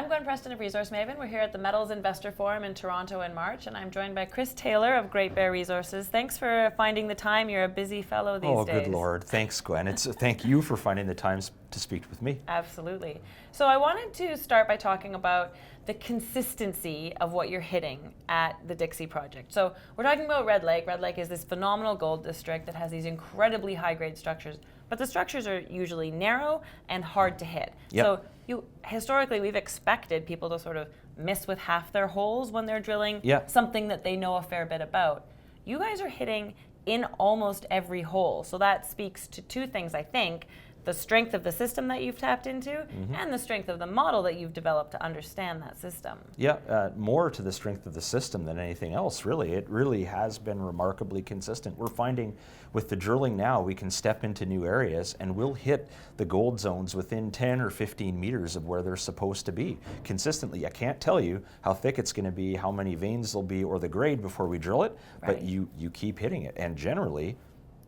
I'm Gwen Preston of Resource Maven. We're here at the Metals Investor Forum in Toronto in March, and I'm joined by Chris Taylor of Great Bear Resources. Thanks for finding the time. You're a busy fellow these days. Oh, good Lord. Thanks, Gwen. Thank you for finding the time to speak with me. Absolutely. So I wanted to start by talking about the consistency of what you're hitting at the Dixie project. So we're talking about Red Lake. Red Lake is this phenomenal gold district that has these incredibly high-grade structures, but the structures are usually narrow and hard to hit. Yep. So historically, we've expected people to sort of miss with half their holes when they're drilling something that they know a fair bit about. You guys are hitting in almost every hole. So that speaks to two things, I think: the strength of the system that you've tapped into and the strength of the model that you've developed to understand that system. Yeah, more to the strength of the system than anything else, really. It really has been remarkably consistent. We're finding with the drilling now, we can step into new areas and we'll hit the gold zones within 10 or 15 meters of where they're supposed to be consistently. I can't tell you how thick it's going to be, how many veins there'll be, or the grade before we drill it, but you keep hitting it, and generally,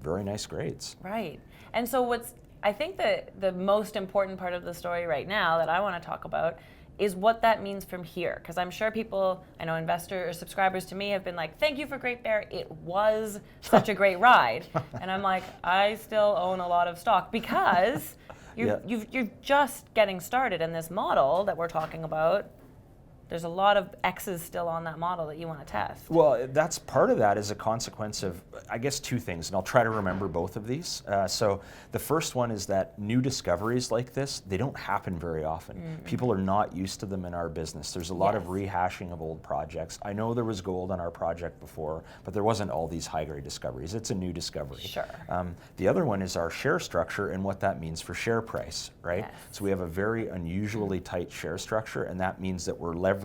very nice grades. Right. And so I think the most important part of the story right now that I want to talk about is what that means from here. Because I'm sure people, I know investors or subscribers to me have been like, thank you for Great Bear, it was such a great ride. And I'm like, I still own a lot of stock because you're just getting started in this model that we're talking about. There's a lot of X's still on that model that you want to test. Well, that's part of that is a consequence of, I guess, two things, and I'll try to remember both of these. So the first one is that new discoveries like this, they don't happen very often. People are not used to them in our business. There's a lot of rehashing of old projects. I know there was gold on our project before, but there wasn't all these high-grade discoveries. It's a new discovery. Sure. The other one is our share structure and what that means for share price, right? Yes. So we have a very unusually tight share structure, and that means that we're leveraged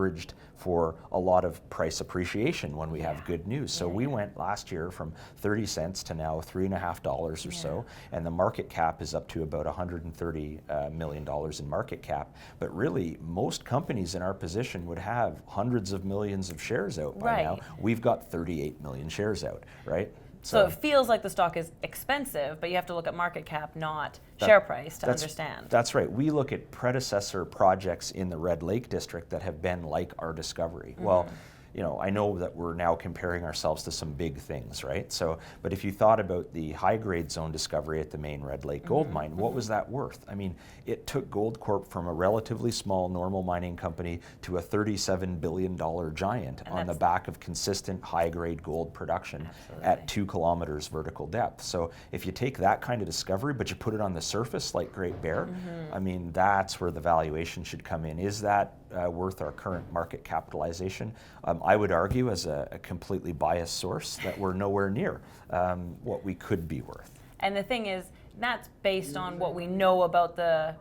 for a lot of price appreciation when we have good news. So we went last year from 30 cents to now $3.50 or so, and the market cap is up to about $130 million in market cap. But really, most companies in our position would have hundreds of millions of shares out by now. We've got 38 million shares out, right? So it feels like the stock is expensive, but you have to look at market cap, not share price, to understand. That's right. We look at predecessor projects in the Red Lake district that have been like our discovery. Well, you know, I know that we're now comparing ourselves to some big things, right? So, but if you thought about the high-grade zone discovery at the main Red Lake gold mine, what was that worth? I mean, it took Goldcorp from a relatively small normal mining company to a $37 billion giant on the back of consistent high-grade gold production at 2 kilometers vertical depth. So if you take that kind of discovery, but you put it on the surface like Great Bear, I mean, that's where the valuation should come in. Is that worth our current market capitalization? I would argue, as a completely biased source, that we're nowhere near what we could be worth. And the thing is, that's based on what we know about the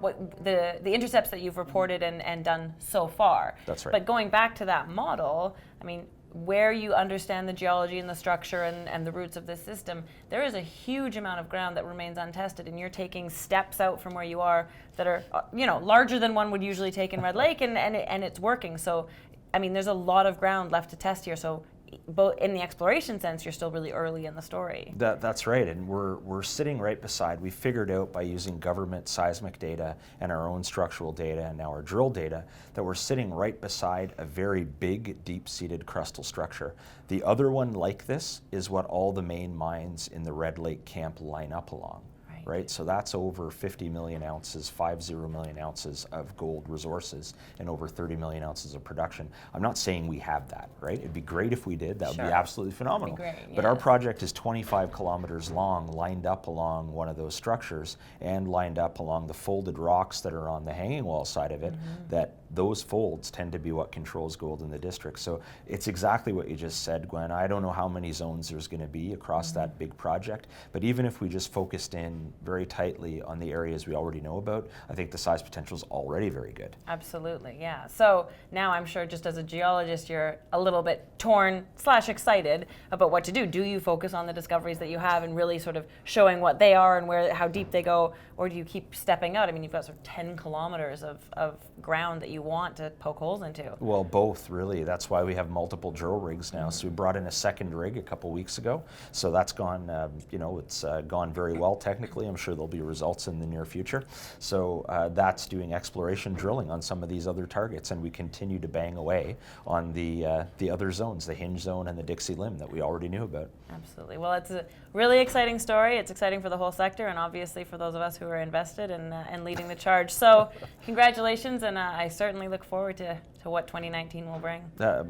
intercepts that you've reported and done so far. That's right. But going back to that model, I mean, where you understand the geology and the structure and the roots of this system, there is a huge amount of ground that remains untested, and you're taking steps out from where you are that are, larger than one would usually take in Red Lake, and it's working. So, I mean, there's a lot of ground left to test here. So, both in the exploration sense, you're still really early in the story. That's right, and we're sitting right beside. We figured out by using government seismic data and our own structural data and now our drill data that we're sitting right beside a very big, deep-seated crustal structure. The other one like this is what all the main mines in the Red Lake camp line up along. Right, so that's over 50 million ounces, 50 million ounces of gold resources and over 30 million ounces of production. I'm not saying we have that, right? It'd be great if we did. That would be absolutely phenomenal. That'd be great, But our project is 25 kilometers long, lined up along one of those structures and lined up along the folded rocks that are on the hanging wall side of it, that those folds tend to be what controls gold in the district. So it's exactly what you just said, Gwen. I don't know how many zones there's going to be across that big project, but even if we just focused in very tightly on the areas we already know about, I think the size potential is already very good. Absolutely, yeah. So now I'm sure just as a geologist, you're a little bit torn/excited about what to do. Do you focus on the discoveries that you have and really sort of showing what they are and how deep they go, or do you keep stepping out? I mean, you've got sort of 10 kilometers of ground that you want to poke holes into. Well, both, really. That's why we have multiple drill rigs now. So we brought in a second rig a couple weeks ago. So that's gone, it's gone very well technically I'm sure there'll be results in the near future. So that's doing exploration drilling on some of these other targets, and we continue to bang away on the other zones, the Hinge Zone and the Dixie Limb that we already knew about. Absolutely. Well, it's a really exciting story. It's exciting for the whole sector, and obviously for those of us who are invested and leading the charge. So congratulations, and I certainly look forward to what 2019 will bring.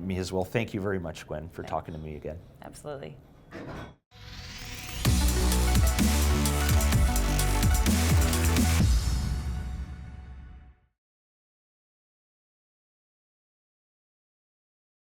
Me as well. Thank you very much, Gwen, for talking to me again. Absolutely.